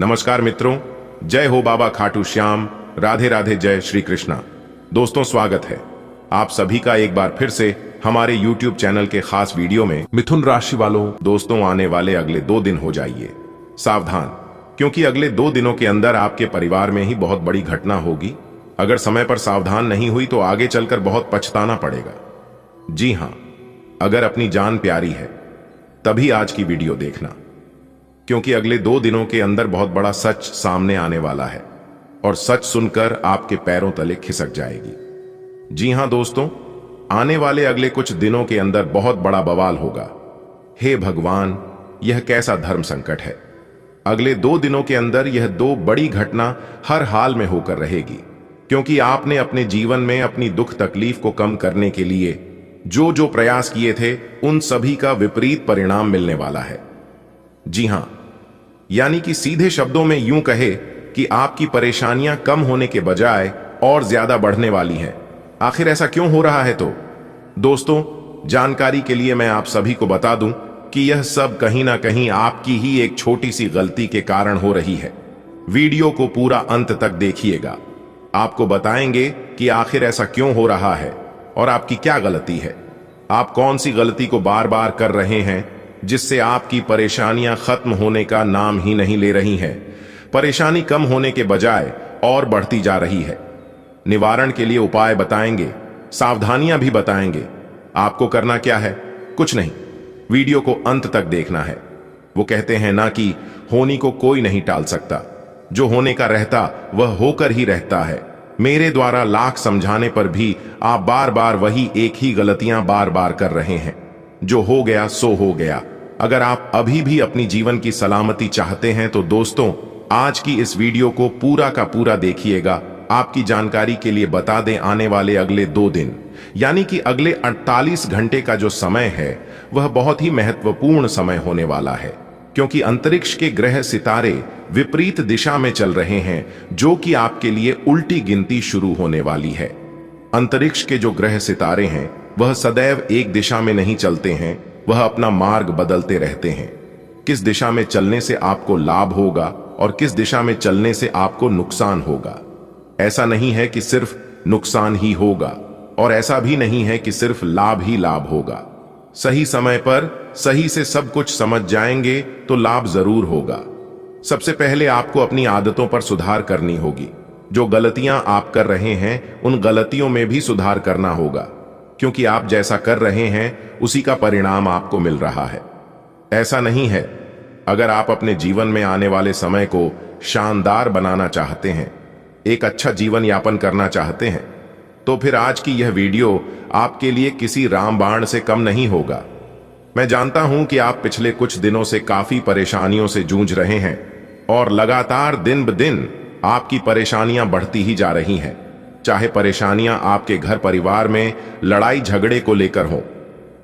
नमस्कार मित्रों, जय हो बाबा खाटू श्याम, राधे राधे, जय श्री कृष्णा। दोस्तों, स्वागत है आप सभी का एक बार फिर से हमारे YouTube चैनल के खास वीडियो में। मिथुन राशि वालों, दोस्तों, आने वाले अगले 2 दिन हो जाइए सावधान, क्योंकि अगले 2 दिनों के अंदर आपके परिवार में ही बहुत बड़ी घटना होगी। अगर समय पर सावधान नहीं हुई तो आगे चलकर बहुत पछताना पड़ेगा। जी हां, अगर अपनी जान प्यारी है तभी आज की वीडियो देखना, क्योंकि अगले 2 दिनों के अंदर बहुत बड़ा सच सामने आने वाला है और सच सुनकर आपके पैरों तले खिसक जाएगी। जी हां दोस्तों, आने वाले अगले कुछ दिनों के अंदर बहुत बड़ा बवाल होगा। हे भगवान, यह कैसा धर्म संकट है। अगले 2 दिनों के अंदर यह 2 बड़ी घटना हर हाल में होकर रहेगी, क्योंकि आपने अपने जीवन में अपनी दुख तकलीफ को कम करने के लिए जो जो प्रयास किए थे उन सभी का विपरीत परिणाम मिलने वाला है। जी हां, यानी कि सीधे शब्दों में यूं कहे कि आपकी परेशानियां कम होने के बजाय और ज्यादा बढ़ने वाली हैं। आखिर ऐसा क्यों हो रहा है? तो दोस्तों, जानकारी के लिए मैं आप सभी को बता दूं कि यह सब कहीं ना कहीं आपकी ही एक छोटी सी गलती के कारण हो रही है। वीडियो को पूरा अंत तक देखिएगा, आपको बताएंगे कि आखिर ऐसा क्यों हो रहा है और आपकी क्या गलती है। आप कौन सी गलती को बार बार कर रहे हैं जिससे आपकी परेशानियां खत्म होने का नाम ही नहीं ले रही हैं। परेशानी कम होने के बजाय और बढ़ती जा रही है। निवारण के लिए उपाय बताएंगे, सावधानियां भी बताएंगे। आपको करना क्या है? कुछ नहीं, वीडियो को अंत तक देखना है। वो कहते हैं ना कि होनी को कोई नहीं टाल सकता, जो होने का रहता वह होकर ही रहता है। मेरे द्वारा लाख समझाने पर भी आप बार बार वही एक ही गलतियां बार बार कर रहे हैं। जो हो गया सो हो गया। अगर आप अभी भी अपनी जीवन की सलामती चाहते हैं तो दोस्तों, आज की इस वीडियो को पूरा का पूरा देखिएगा। आपकी जानकारी के लिए बता दें, आने वाले अगले 2 दिन यानी कि अगले 48 घंटे का जो समय है वह बहुत ही महत्वपूर्ण समय होने वाला है, क्योंकि अंतरिक्ष के ग्रह सितारे विपरीत दिशा में चल रहे हैं, जो कि आपके लिए उल्टी गिनती शुरू होने वाली है। अंतरिक्ष के जो ग्रह सितारे हैं वह सदैव एक दिशा में नहीं चलते हैं, वह अपना मार्ग बदलते रहते हैं। किस दिशा में चलने से आपको लाभ होगा और किस दिशा में चलने से आपको नुकसान होगा। ऐसा नहीं है कि सिर्फ नुकसान ही होगा और ऐसा भी नहीं है कि सिर्फ लाभ ही लाभ होगा। सही समय पर सही से सब कुछ समझ जाएंगे तो लाभ जरूर होगा। सबसे पहले आपको अपनी आदतों पर सुधार करनी होगी। जो गलतियां आप कर रहे हैं उन गलतियों में भी सुधार करना होगा, क्योंकि आप जैसा कर रहे हैं उसी का परिणाम आपको मिल रहा है। ऐसा नहीं है। अगर आप अपने जीवन में आने वाले समय को शानदार बनाना चाहते हैं, एक अच्छा जीवन यापन करना चाहते हैं, तो फिर आज की यह वीडियो आपके लिए किसी रामबाण से कम नहीं होगा। मैं जानता हूं कि आप पिछले कुछ दिनों से काफी परेशानियों से जूझ रहे हैं और लगातार दिन ब दिन आपकी परेशानियां बढ़ती ही जा रही हैं। चाहे परेशानियां आपके घर परिवार में लड़ाई झगड़े को लेकर हो,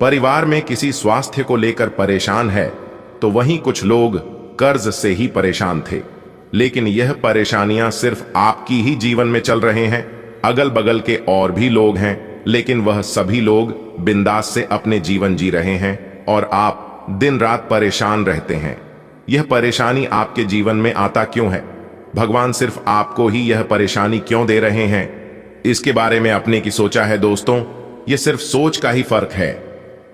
परिवार में किसी स्वास्थ्य को लेकर परेशान है, तो वहीं कुछ लोग कर्ज से ही परेशान थे। लेकिन यह परेशानियां सिर्फ आपकी ही जीवन में चल रहे हैं। अगल बगल के और भी लोग हैं, लेकिन वह सभी लोग बिंदास से अपने जीवन जी रहे हैं और आप दिन रात परेशान रहते हैं। यह परेशानी आपके जीवन में आता क्यों है? भगवान सिर्फ आपको ही यह परेशानी क्यों दे रहे हैं? इसके बारे में अपने की सोचा है दोस्तों? यह सिर्फ सोच का ही फर्क है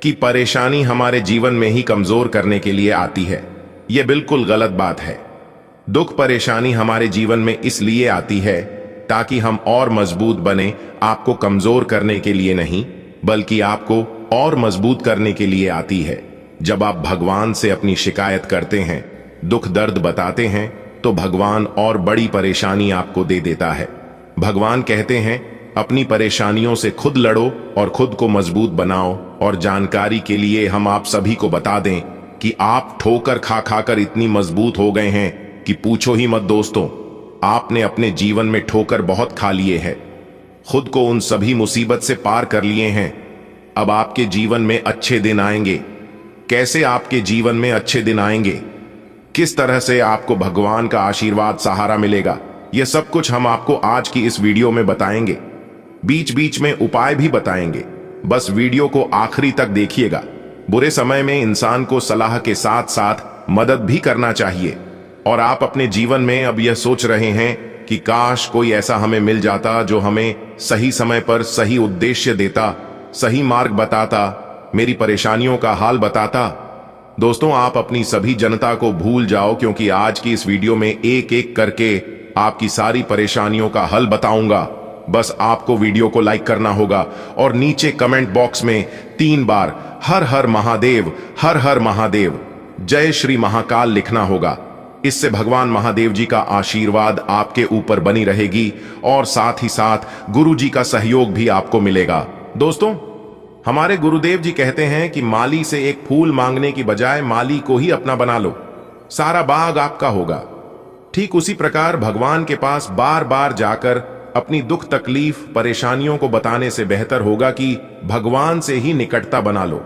कि परेशानी हमारे जीवन में ही कमजोर करने के लिए आती है। यह बिल्कुल गलत बात है। दुख परेशानी हमारे जीवन में इसलिए आती है ताकि हम और मजबूत बने, आपको कमजोर करने के लिए नहीं, बल्कि आपको और मजबूत करने के लिए आती है। जब आप भगवान से अपनी शिकायत करते हैं, दुख दर्द बताते हैं, तो भगवान और बड़ी परेशानी आपको दे देता है। भगवान कहते हैं, अपनी परेशानियों से खुद लड़ो और खुद को मजबूत बनाओ। और जानकारी के लिए हम आप सभी को बता दें कि आप ठोकर खा खाकर इतनी मजबूत हो गए हैं कि पूछो ही मत दोस्तों। आपने अपने जीवन में ठोकर बहुत खा लिए हैं, खुद को उन सभी मुसीबत से पार कर लिए हैं। अब आपके जीवन में अच्छे दिन आएंगे। कैसे आपके जीवन में अच्छे दिन आएंगे? किस तरह से आपको भगवान का आशीर्वाद सहारा मिलेगा? यह सब कुछ हम आपको आज की इस वीडियो में बताएंगे। बीच बीच में उपाय भी बताएंगे। बस वीडियो को आखिरी तक देखिएगा। बुरे समय में इंसान को सलाह के साथ साथ मदद भी करना चाहिए। और आप अपने जीवन में अब यह सोच रहे हैं कि काश कोई ऐसा हमें मिल जाता जो हमें सही समय पर सही उद्देश्य देता, सही मार्ग बताता, मेरी परेशानियों का हाल बताता। दोस्तों, आप अपनी सभी जनता को भूल जाओ, क्योंकि आज की इस वीडियो में एक एक करके आपकी सारी परेशानियों का हल बताऊंगा। बस आपको वीडियो को लाइक करना होगा और नीचे कमेंट बॉक्स में 3 बार हर हर महादेव, हर हर महादेव, जय श्री महाकाल लिखना होगा। इससे भगवान महादेव जी का आशीर्वाद आपके ऊपर बनी रहेगी और साथ ही साथ गुरु जी का सहयोग भी आपको मिलेगा। दोस्तों, हमारे गुरुदेव जी कहते हैं कि माली से एक फूल मांगने की बजाय माली को ही अपना बना लो, सारा बाग आपका होगा। ठीक उसी प्रकार भगवान के पास बार बार जाकर अपनी दुख तकलीफ परेशानियों को बताने से बेहतर होगा कि भगवान से ही निकटता बना लो।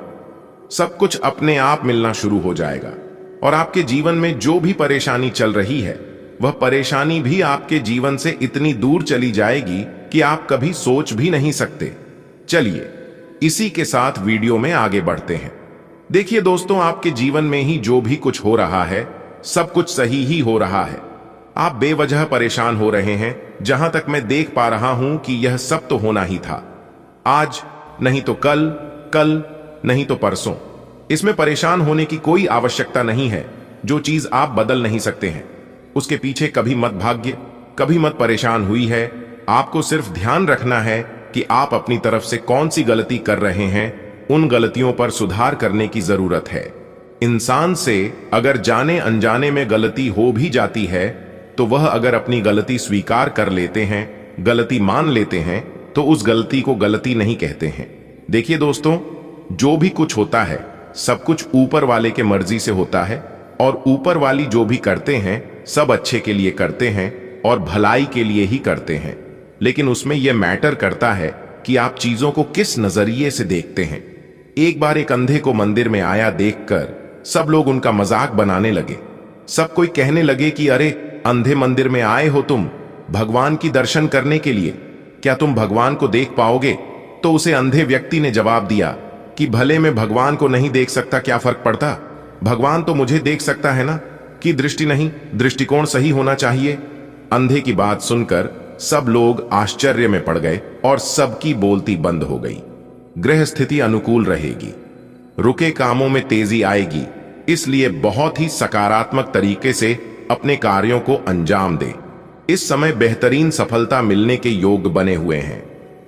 सब कुछ अपने आप मिलना शुरू हो जाएगा और आपके जीवन में जो भी परेशानी चल रही है वह परेशानी भी आपके जीवन से इतनी दूर चली जाएगी कि आप कभी सोच भी नहीं सकते। चलिए इसी के साथ वीडियो में आगे बढ़ते हैं। देखिए दोस्तों, आपके जीवन में ही जो भी कुछ हो रहा है सब कुछ सही ही हो रहा है। आप बेवजह परेशान हो रहे हैं। जहां तक मैं देख पा रहा हूं कि यह सब तो होना ही था, आज नहीं तो कल, कल नहीं तो परसों। इसमें परेशान होने की कोई आवश्यकता नहीं है। जो चीज आप बदल नहीं सकते हैं उसके पीछे कभी मत भाग्य, कभी मत परेशान हुई है। आपको सिर्फ ध्यान रखना है कि आप अपनी तरफ से कौन सी गलती कर रहे हैं। उन गलतियों पर सुधार करने की जरूरत है। इंसान से अगर जाने अनजाने में गलती हो भी जाती है तो वह अगर अपनी गलती स्वीकार कर लेते हैं, गलती मान लेते हैं, तो उस गलती को गलती नहीं कहते हैं। देखिए दोस्तों, जो भी कुछ होता है सब कुछ ऊपर वाले के मर्जी से होता है और ऊपर वाली जो भी करते हैं सब अच्छे के लिए करते हैं और भलाई के लिए ही करते हैं। लेकिन उसमें यह मैटर करता है कि आप चीजों को किस नजरिए से देखते हैं। एक बार एक अंधे को मंदिर में आया देखकर सब लोग उनका मजाक बनाने लगे। सब कोई कहने लगे कि अरे अंधे, मंदिर में आए हो तुम भगवान की दर्शन करने के लिए, क्या तुम भगवान को देख पाओगे? तो उसे अंधे व्यक्ति ने जवाब दिया कि भले मैं भगवान को नहीं देख सकता, क्या फर्क पड़ता, भगवान तो मुझे देख सकता है ना। कि दृष्टि नहीं, दृष्टिकोण सही होना चाहिए। अंधे की बात सुनकर सब लोग आश्चर्य में पड़ गए और सबकी बोलती बंद हो गई। ग्रह स्थिति अनुकूल रहेगी, रुके कामों में तेजी आएगी, इसलिए बहुत ही सकारात्मक तरीके से अपने कार्यों को अंजाम दें। इस समय बेहतरीन सफलता मिलने के योग बने हुए हैं।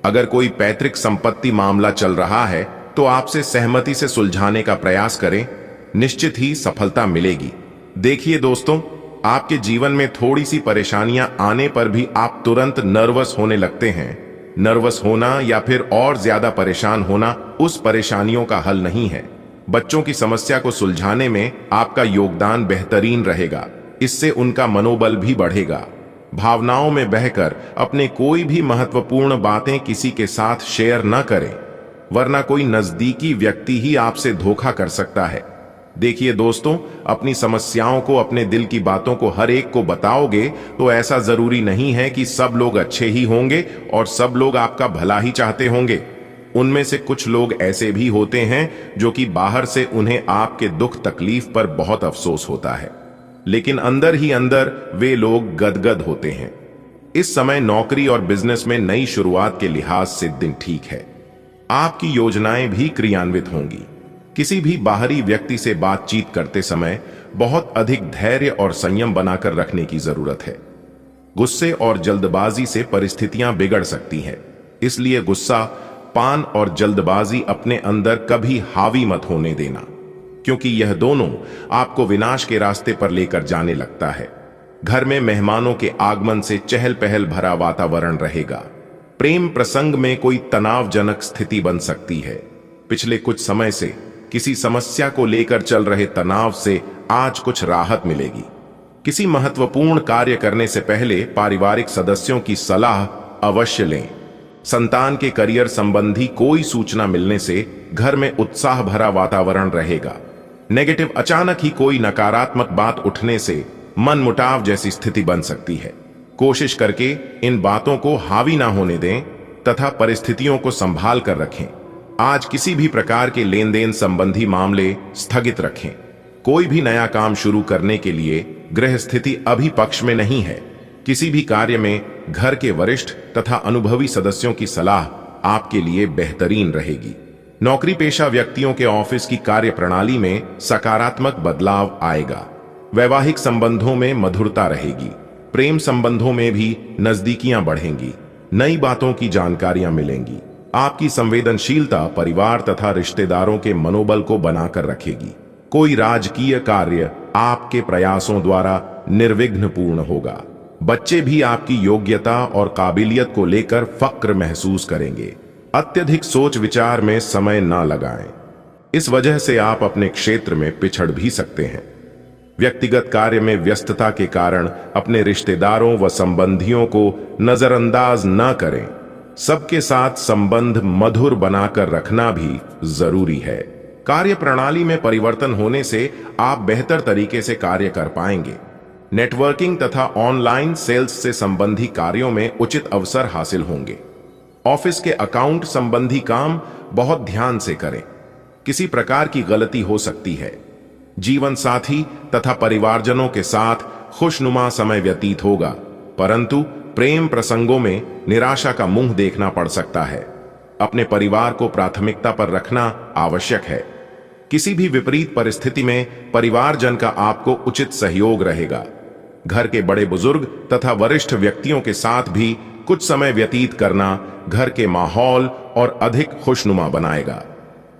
अगर कोई पैतृक संपत्ति मामला चल रहा है तो आपसे सहमति से सुलझाने का प्रयास करें, निश्चित ही सफलता मिलेगी। देखिए दोस्तों, आपके जीवन में थोड़ी सी परेशानियां आने पर भी आप तुरंत नर्वस होने लगते हैं। नर्वस होना या फिर और ज्यादा परेशान होना उस परेशानियों का हल नहीं है। बच्चों की समस्या को सुलझाने में आपका योगदान बेहतरीन रहेगा, इससे उनका मनोबल भी बढ़ेगा। भावनाओं में बहकर अपने कोई भी महत्वपूर्ण बातें किसी के साथ शेयर न करें, वरना कोई नजदीकी व्यक्ति ही आपसे धोखा कर सकता है। देखिए दोस्तों, अपनी समस्याओं को, अपने दिल की बातों को हर एक को बताओगे तो ऐसा जरूरी नहीं है कि सब लोग अच्छे ही होंगे और सब लोग आपका भला ही चाहते होंगे। उनमें से कुछ लोग ऐसे भी होते हैं जो कि बाहर से उन्हें आपके दुख तकलीफ पर बहुत अफसोस होता है, लेकिन अंदर ही अंदर वे लोग गदगद होते हैं। इस समय नौकरी और बिजनेस में नई शुरुआत के लिहाज से दिन ठीक है। आपकी योजनाएं भी क्रियान्वित होंगी। किसी भी बाहरी व्यक्ति से बातचीत करते समय बहुत अधिक धैर्य और संयम बनाकर रखने की जरूरत है। गुस्से और जल्दबाजी से परिस्थितियां बिगड़ सकती हैं, इसलिए गुस्सा, पान और जल्दबाजी अपने अंदर कभी हावी मत होने देना, क्योंकि यह दोनों आपको विनाश के रास्ते पर लेकर जाने लगता है। घर में मेहमानों के आगमन से चहल पहल भरा वातावरण रहेगा। प्रेम प्रसंग में कोई तनावजनक स्थिति बन सकती है। पिछले कुछ समय से किसी समस्या को लेकर चल रहे तनाव से आज कुछ राहत मिलेगी। किसी महत्वपूर्ण कार्य करने से पहले पारिवारिक सदस्यों की सलाह अवश्य लें। संतान के करियर संबंधी कोई सूचना मिलने से घर में उत्साह भरा वातावरण रहेगा। नेगेटिव, अचानक ही कोई नकारात्मक बात उठने से मनमुटाव जैसी स्थिति बन सकती है। कोशिश करके इन बातों को हावी ना होने दें तथा परिस्थितियों को संभाल कर रखें। आज किसी भी प्रकार के लेन देन संबंधी मामले स्थगित रखें। कोई भी नया काम शुरू करने के लिए गृह स्थिति अभी पक्ष में नहीं है। किसी भी कार्य में घर के वरिष्ठ तथा अनुभवी सदस्यों की सलाह आपके लिए बेहतरीन रहेगी। नौकरी पेशा व्यक्तियों के ऑफिस की कार्य प्रणाली में सकारात्मक बदलाव आएगा। वैवाहिक संबंधों में मधुरता रहेगी। प्रेम संबंधों में भी नजदीकियां बढ़ेंगी। नई बातों की जानकारियां मिलेंगी। आपकी संवेदनशीलता परिवार तथा रिश्तेदारों के मनोबल को बनाकर रखेगी। कोई राजकीय कार्य आपके प्रयासों द्वारा निर्विघ्न पूर्ण होगा। बच्चे भी आपकी योग्यता और काबिलियत को लेकर फक्र महसूस करेंगे। अत्यधिक सोच विचार में समय न लगाएं। इस वजह से आप अपने क्षेत्र में पिछड़ भी सकते हैं। व्यक्तिगत कार्य में व्यस्तता के कारण अपने रिश्तेदारों व संबंधियों को नजरअंदाज न करें। सबके साथ संबंध मधुर बनाकर रखना भी जरूरी है। कार्य प्रणाली में परिवर्तन होने से आप बेहतर तरीके से कार्य कर पाएंगे। नेटवर्किंग तथा ऑनलाइन सेल्स से संबंधी कार्यों में उचित अवसर हासिल होंगे। ऑफिस के अकाउंट संबंधी काम बहुत ध्यान से करें। किसी प्रकार की गलती हो सकती है। जीवन साथी तथा परिवारजनों के साथ खुशनुमा समय व्यतीत होगा, परंतु प्रेम प्रसंगों में निराशा का मुंह देखना पड़ सकता है। अपने परिवार को प्राथमिकता पर रखना आवश्यक है। किसी भी विपरीत परिस्थिति में परिवारजन का आपको उचित सहयोग रहेगा। घर के बड़े बुजुर्ग तथा वरिष्ठ व्यक्तियों के साथ भी कुछ समय व्यतीत करना घर के माहौल और अधिक खुशनुमा बनाएगा।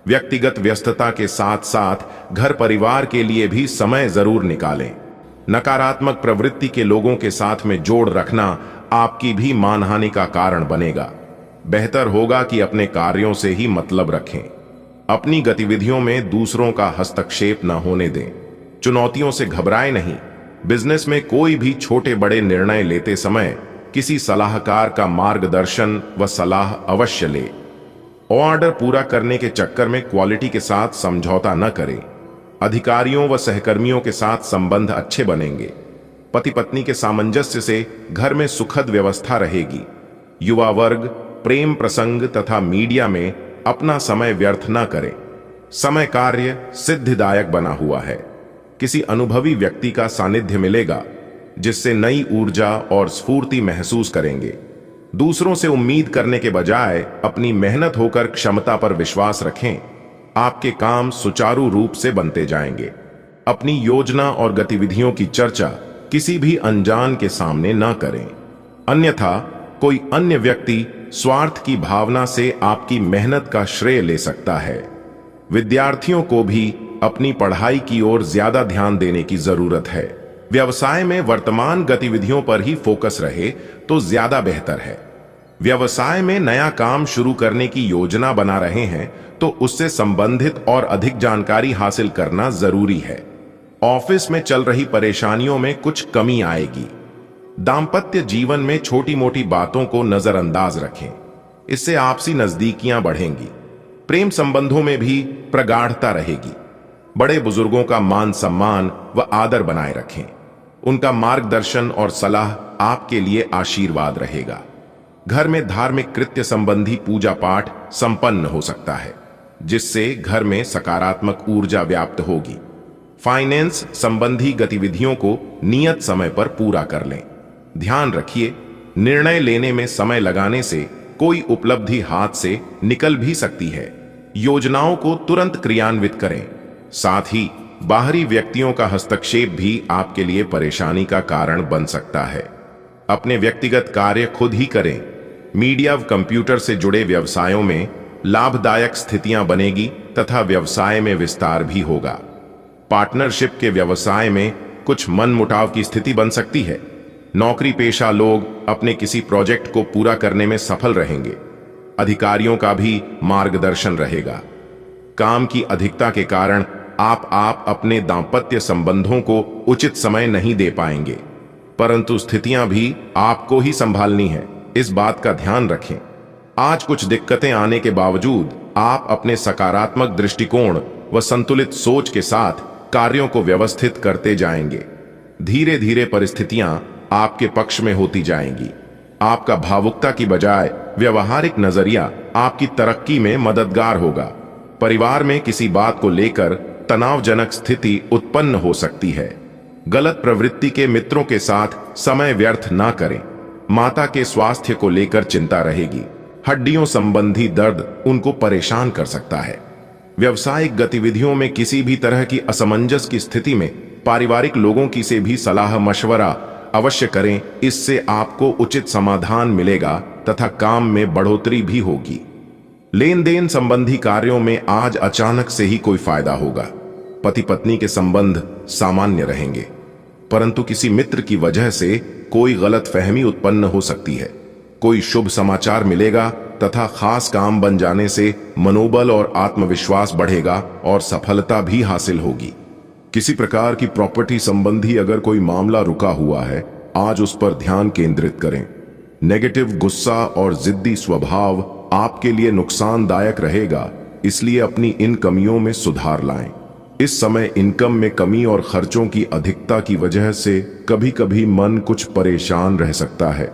व्यक्तिगत व्यस्तता के साथ साथ घर परिवार के लिए भी समय जरूर निकालें। नकारात्मक प्रवृत्ति के लोगों के साथ में जोड़ रखना आपकी भी मानहानि का कारण बनेगा। बेहतर होगा कि अपने कार्यों से ही मतलब रखें। अपनी गतिविधियों में दूसरों का हस्तक्षेप न होने दें। चुनौतियों से घबराएं नहीं। बिजनेस में कोई भी छोटे बड़े निर्णय लेते समय किसी सलाहकार का मार्गदर्शन व सलाह अवश्य ले। ऑर्डर पूरा करने के चक्कर में क्वालिटी के साथ समझौता न करें। अधिकारियों व सहकर्मियों के साथ संबंध अच्छे बनेंगे। पति पत्नी के सामंजस्य से घर में सुखद व्यवस्था रहेगी। युवा वर्ग प्रेम प्रसंग तथा मीडिया में अपना समय व्यर्थ न करें। समय कार्य सिद्धिदायक बना हुआ है। किसी अनुभवी व्यक्ति का सानिध्य मिलेगा, जिससे नई ऊर्जा और स्फूर्ति महसूस करेंगे। दूसरों से उम्मीद करने के बजाय अपनी मेहनत होकर क्षमता पर विश्वास रखें। आपके काम सुचारू रूप से बनते जाएंगे। अपनी योजना और गतिविधियों की चर्चा किसी भी अनजान के सामने न करें, अन्यथा कोई अन्य व्यक्ति स्वार्थ की भावना से आपकी मेहनत का श्रेय ले सकता है। विद्यार्थियों को भी अपनी पढ़ाई की ओर ज्यादा ध्यान देने की जरूरत है। व्यवसाय में वर्तमान गतिविधियों पर ही फोकस रहे तो ज्यादा बेहतर है। व्यवसाय में नया काम शुरू करने की योजना बना रहे हैं तो उससे संबंधित और अधिक जानकारी हासिल करना जरूरी है। ऑफिस में चल रही परेशानियों में कुछ कमी आएगी। दांपत्य जीवन में छोटी मोटी बातों को नजरअंदाज रखें, इससे आपसी नजदीकियां बढ़ेंगी। प्रेम संबंधों में भी प्रगाढ़ता रहेगी। बड़े बुजुर्गों का मान सम्मान व आदर बनाए रखें। उनका मार्गदर्शन और सलाह आपके लिए आशीर्वाद रहेगा। घर में धार्मिक कृत्य संबंधी पूजा पाठ संपन्न हो सकता है, जिससे घर में सकारात्मक ऊर्जा व्याप्त होगी। फाइनेंस संबंधी गतिविधियों को नियत समय पर पूरा कर लें। ध्यान रखिए, निर्णय लेने में समय लगाने से कोई उपलब्धि हाथ से निकल भी सकती है। योजनाओं को तुरंत क्रियान्वित करें। साथ ही बाहरी व्यक्तियों का हस्तक्षेप भी आपके लिए परेशानी का कारण बन सकता है। अपने व्यक्तिगत कार्य खुद ही करें। मीडिया व कंप्यूटर से जुड़े व्यवसायों में लाभदायक स्थितियां बनेगी तथा व्यवसाय में विस्तार भी होगा। पार्टनरशिप के व्यवसाय में कुछ मनमुटाव की स्थिति बन सकती है। नौकरी पेशा लोग अपने किसी प्रोजेक्ट को पूरा करने में सफल रहेंगे। अधिकारियों का भी मार्गदर्शन रहेगा। काम की अधिकता के कारण आप अपने दांपत्य संबंधों को उचित समय नहीं दे पाएंगे, परंतु स्थितियां भी आपको ही संभालनी है, इस बात का ध्यान रखें। आज कुछ दिक्कतें आने के बावजूद आप अपने सकारात्मक दृष्टिकोण व संतुलित सोच के साथ कार्यों को व्यवस्थित करते जाएंगे। धीरे धीरे परिस्थितियां आपके पक्ष में होती जाएंगी। आपका भावुकता की बजाय व्यवहारिक नजरिया आपकी तरक्की में मददगार होगा। परिवार में किसी बात को लेकर तनावजनक स्थिति उत्पन्न हो सकती है। गलत प्रवृत्ति के मित्रों के साथ समय व्यर्थ ना करें। माता के स्वास्थ्य को लेकर चिंता रहेगी। हड्डियों संबंधी दर्द उनको परेशान कर सकता है। व्यवसायिक गतिविधियों में किसी भी तरह की असमंजस की स्थिति में पारिवारिक लोगों की से भी सलाह मशवरा अवश्य करें। इससे आपको उचित समाधान मिलेगा तथा काम में बढ़ोतरी भी होगी। लेन देन संबंधी कार्यों में आज अचानक से ही कोई फायदा होगा। पति पत्नी के संबंध सामान्य रहेंगे, परंतु किसी मित्र की वजह से कोई गलतफहमी उत्पन्न हो सकती है। कोई शुभ समाचार मिलेगा तथा खास काम बन जाने से मनोबल और आत्मविश्वास बढ़ेगा और सफलता भी हासिल होगी। किसी प्रकार की प्रॉपर्टी संबंधी अगर कोई मामला रुका हुआ है, आज उस पर ध्यान केंद्रित करें। नेगेटिव गुस्सा और जिद्दी स्वभाव आपके लिए नुकसानदायक रहेगा, इसलिए अपनी इन कमियों में सुधार लाएं। इस समय इनकम में कमी और खर्चों की अधिकता की वजह से कभी कभी मन कुछ परेशान रह सकता है,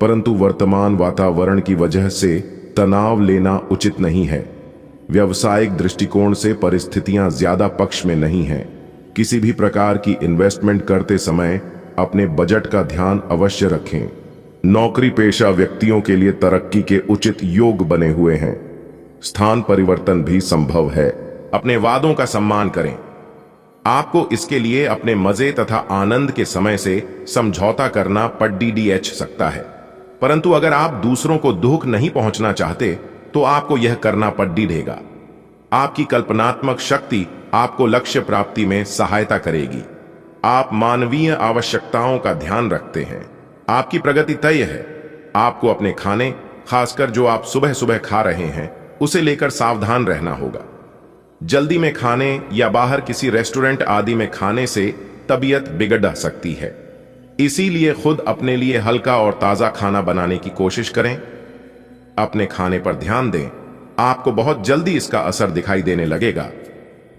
परंतु वर्तमान वातावरण की वजह से तनाव लेना उचित नहीं है। व्यावसायिक दृष्टिकोण से परिस्थितियां ज्यादा पक्ष में नहीं हैं। किसी भी प्रकार की इन्वेस्टमेंट करते समय अपने बजट का ध्यान अवश्य रखें। नौकरी पेशा व्यक्तियों के लिए तरक्की के उचित योग बने हुए हैं। स्थान परिवर्तन भी संभव है। अपने वादों का सम्मान करें। आपको इसके लिए अपने मजे तथा आनंद के समय से समझौता करना पड़ DDH सकता है, परंतु अगर आप दूसरों को दुख नहीं पहुंचना चाहते तो आपको यह करना पड़ देगा। आपकी कल्पनात्मक शक्ति आपको लक्ष्य प्राप्ति में सहायता करेगी। आप मानवीय आवश्यकताओं का ध्यान रखते हैं। आपकी प्रगति तय है। आपको अपने खाने, खासकर जो आप सुबह सुबह खा रहे हैं, उसे लेकर सावधान रहना होगा। जल्दी में खाने या बाहर किसी रेस्टोरेंट आदि में खाने से तबीयत बिगड़ सकती है, इसीलिए खुद अपने लिए हल्का और ताजा खाना बनाने की कोशिश करें। अपने खाने पर ध्यान दें, आपको बहुत जल्दी इसका असर दिखाई देने लगेगा।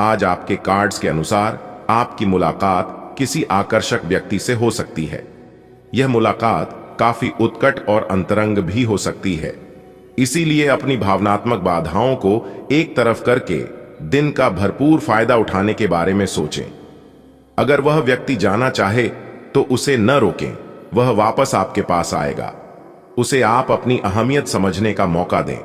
आज आपके कार्ड्स के अनुसार आपकी मुलाकात किसी आकर्षक व्यक्ति से हो सकती है। यह मुलाकात काफी उत्कट और अंतरंग भी हो सकती है, इसीलिए अपनी भावनात्मक बाधाओं को एक तरफ करके दिन का भरपूर फायदा उठाने के बारे में सोचें। अगर वह व्यक्ति जाना चाहे तो उसे न रोकें, वह वापस आपके पास आएगा। उसे आप अपनी अहमियत समझने का मौका दें।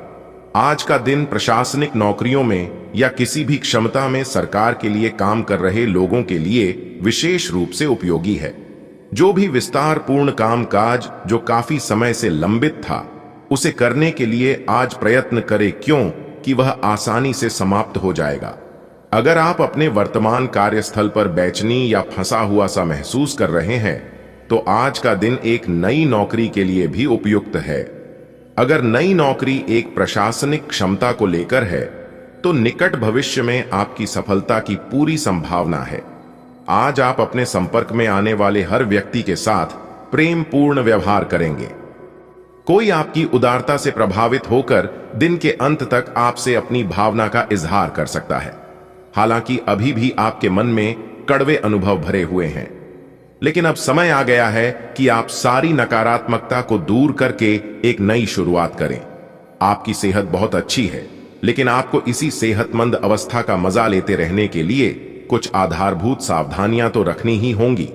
आज का दिन प्रशासनिक नौकरियों में या किसी भी क्षमता में सरकार के लिए काम कर रहे लोगों के लिए विशेष रूप से उपयोगी है। जो भी विस्तार पूर्ण कामकाज जो काफी समय से लंबित था, उसे करने के लिए आज प्रयत्न करें, क्यों कि वह आसानी से समाप्त हो जाएगा। अगर आप अपने वर्तमान कार्यस्थल पर बेचैनी या फंसा हुआ सा महसूस कर रहे हैं, तो आज का दिन एक नई नौकरी के लिए भी उपयुक्त है। अगर नई नौकरी एक प्रशासनिक क्षमता को लेकर है, तो निकट भविष्य में आपकी सफलता की पूरी संभावना है। आज आप अपने संपर्क में आने वाले हर व्यक्ति के साथ प्रेम पूर्ण व्यवहार करेंगे। कोई आपकी उदारता से प्रभावित होकर दिन के अंत तक आपसे अपनी भावना का इजहार कर सकता है। हालांकि अभी भी आपके मन में कड़वे अनुभव भरे हुए हैं, लेकिन अब समय आ गया है कि आप सारी नकारात्मकता को दूर करके एक नई शुरुआत करें। आपकी सेहत बहुत अच्छी है, लेकिन आपको इसी सेहतमंद अवस्था का मजा लेते रहने के लिए कुछ आधारभूत सावधानियां तो रखनी ही होंगी।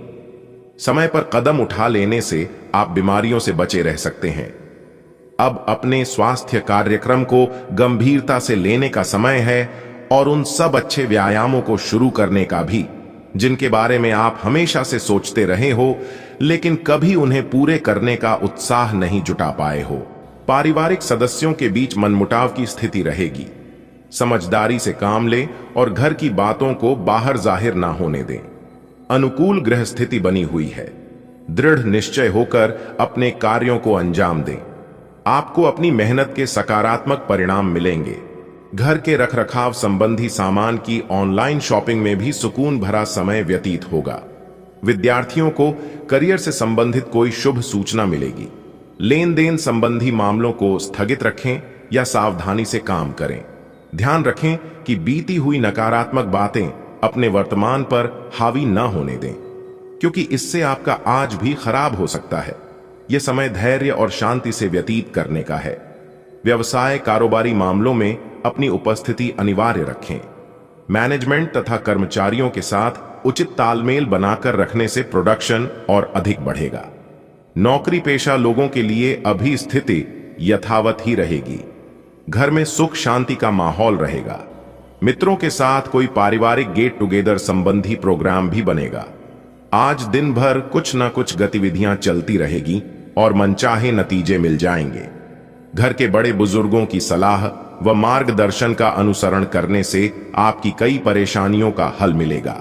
समय पर कदम उठा लेने से आप बीमारियों से बचे रह सकते हैं। अब अपने स्वास्थ्य कार्यक्रम को गंभीरता से लेने का समय है और उन सब अच्छे व्यायामों को शुरू करने का भी, जिनके बारे में आप हमेशा से सोचते रहे हो, लेकिन कभी उन्हें पूरे करने का उत्साह नहीं जुटा पाए हो। पारिवारिक सदस्यों के बीच मनमुटाव की स्थिति रहेगी। समझदारी से काम लें और घर की बातों को बाहर जाहिर ना होने दें। अनुकूल गृह स्थिति बनी हुई है। दृढ़ निश्चय होकर अपने कार्यों को अंजाम दें। आपको अपनी मेहनत के सकारात्मक परिणाम मिलेंगे। घर के रखरखाव संबंधी सामान की ऑनलाइन शॉपिंग में भी सुकून भरा समय व्यतीत होगा। विद्यार्थियों को करियर से संबंधित कोई शुभ सूचना मिलेगी। लेन देन संबंधी मामलों को स्थगित रखें या सावधानी से काम करें। ध्यान रखें कि बीती हुई नकारात्मक बातें अपने वर्तमान पर हावी न होने दें, क्योंकि इससे आपका आज भी खराब हो सकता है। यह समय धैर्य और शांति से व्यतीत करने का है। व्यवसाय कारोबारी मामलों में अपनी उपस्थिति अनिवार्य रखें। मैनेजमेंट तथा कर्मचारियों के साथ उचित तालमेल बनाकर रखने से प्रोडक्शन और अधिक बढ़ेगा। नौकरी पेशा लोगों के लिए अभी स्थिति यथावत ही रहेगी। घर में सुख शांति का माहौल रहेगा। मित्रों के साथ कोई पारिवारिक गेट टुगेदर संबंधी प्रोग्राम भी बनेगा। आज दिन भर कुछ न कुछ गतिविधियां चलती रहेगी और मनचाहे नतीजे मिल जाएंगे। घर के बड़े बुजुर्गों की सलाह व मार्गदर्शन का अनुसरण करने से आपकी कई परेशानियों का हल मिलेगा।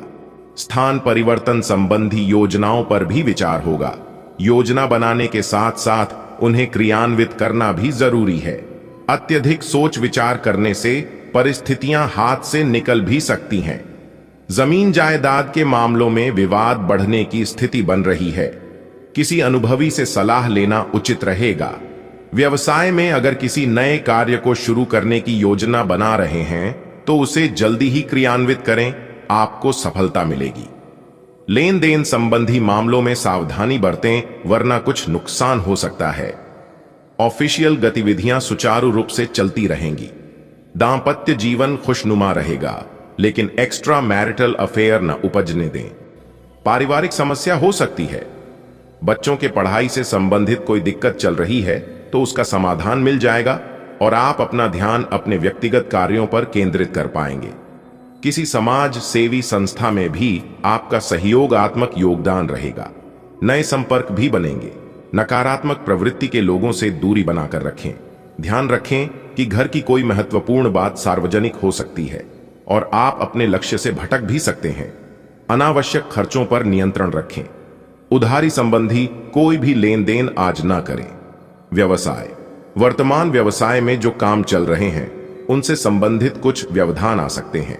स्थान परिवर्तन संबंधी योजनाओं पर भी विचार होगा। योजना बनाने के साथ साथ उन्हें क्रियान्वित करना भी जरूरी है। अत्यधिक सोच विचार करने से परिस्थितियां हाथ से निकल भी सकती हैं। जमीन जायदाद के मामलों में विवाद बढ़ने की स्थिति बन रही है। किसी अनुभवी से सलाह लेना उचित रहेगा। व्यवसाय में अगर किसी नए कार्य को शुरू करने की योजना बना रहे हैं तो उसे जल्दी ही क्रियान्वित करें, आपको सफलता मिलेगी। लेन देन संबंधी मामलों में सावधानी बरतें, वरना कुछ नुकसान हो सकता है। ऑफिशियल गतिविधियां सुचारू रूप से चलती रहेंगी। दांपत्य जीवन खुशनुमा रहेगा, लेकिन एक्स्ट्रा मैरिटल अफेयर न उपजने दें। पारिवारिक समस्या हो सकती है। बच्चों के पढ़ाई से संबंधित कोई दिक्कत चल रही है तो उसका समाधान मिल जाएगा और आप अपना ध्यान अपने व्यक्तिगत कार्यों पर केंद्रित कर पाएंगे। किसी समाज सेवी संस्था में भी आपका सहयोगात्मक योगदान रहेगा। नए संपर्क भी बनेंगे। नकारात्मक प्रवृत्ति के लोगों से दूरी बनाकर रखें। ध्यान रखें कि घर की कोई महत्वपूर्ण बात सार्वजनिक हो सकती है और आप अपने लक्ष्य से भटक भी सकते हैं। अनावश्यक खर्चों पर नियंत्रण रखें। उधारी संबंधी कोई भी लेन देन आज ना करें। व्यवसाय, वर्तमान व्यवसाय में जो काम चल रहे हैं उनसे संबंधित कुछ व्यवधान आ सकते हैं।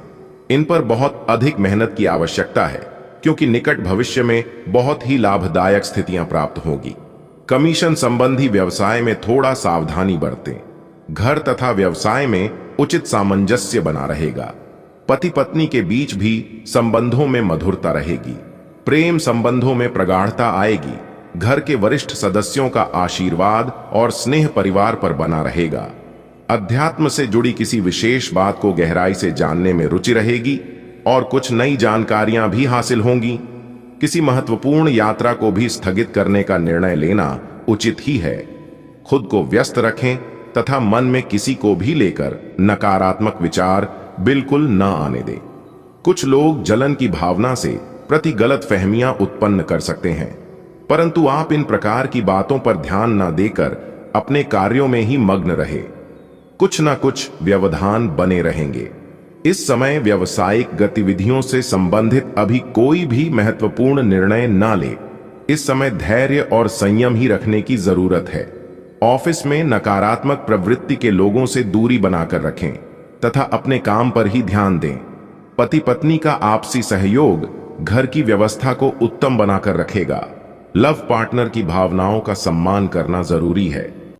इन पर बहुत अधिक मेहनत की आवश्यकता है, क्योंकि निकट भविष्य में बहुत ही लाभदायक स्थितियां प्राप्त होगी। कमीशन संबंधी व्यवसाय में थोड़ा सावधानी बरतें। घर तथा व्यवसाय में उचित सामंजस्य बना रहेगा। पति पत्नी के बीच भी संबंधों में मधुरता रहेगी। प्रेम संबंधों में प्रगाढ़ता आएगी। घर के वरिष्ठ सदस्यों का आशीर्वाद और स्नेह परिवार पर बना रहेगा। अध्यात्म से जुड़ी किसी विशेष बात को गहराई से जानने में रुचि रहेगी और कुछ नई जानकारियां भी हासिल होंगी। किसी महत्वपूर्ण यात्रा को भी स्थगित करने का निर्णय लेना उचित ही है। खुद को व्यस्त रखें तथा मन में किसी को भी लेकर नकारात्मक विचार बिल्कुल न आने दें। कुछ लोग जलन की भावना से प्रति गलत फहमियां उत्पन्न कर सकते हैं, परंतु आप इन प्रकार की बातों पर ध्यान न देकर अपने कार्यों में ही मग्न रहे। कुछ न कुछ व्यवधान बने रहेंगे। इस समय व्यावसायिक गतिविधियों से संबंधित अभी कोई भी महत्वपूर्ण निर्णय न ले। इस समय धैर्य और संयम ही रखने की जरूरत है। ऑफिस में नकारात्मक प्रवृत्ति के लोगों से दूरी बनाकर रखें तथा अपने काम पर ही ध्यान दें। पति पत्नी का आपसी सहयोग घर की व्यवस्था को उत्तम बनाकर रखेगा। लव पार्टनर की भावनाओं का सम्मान करना जरूरी है।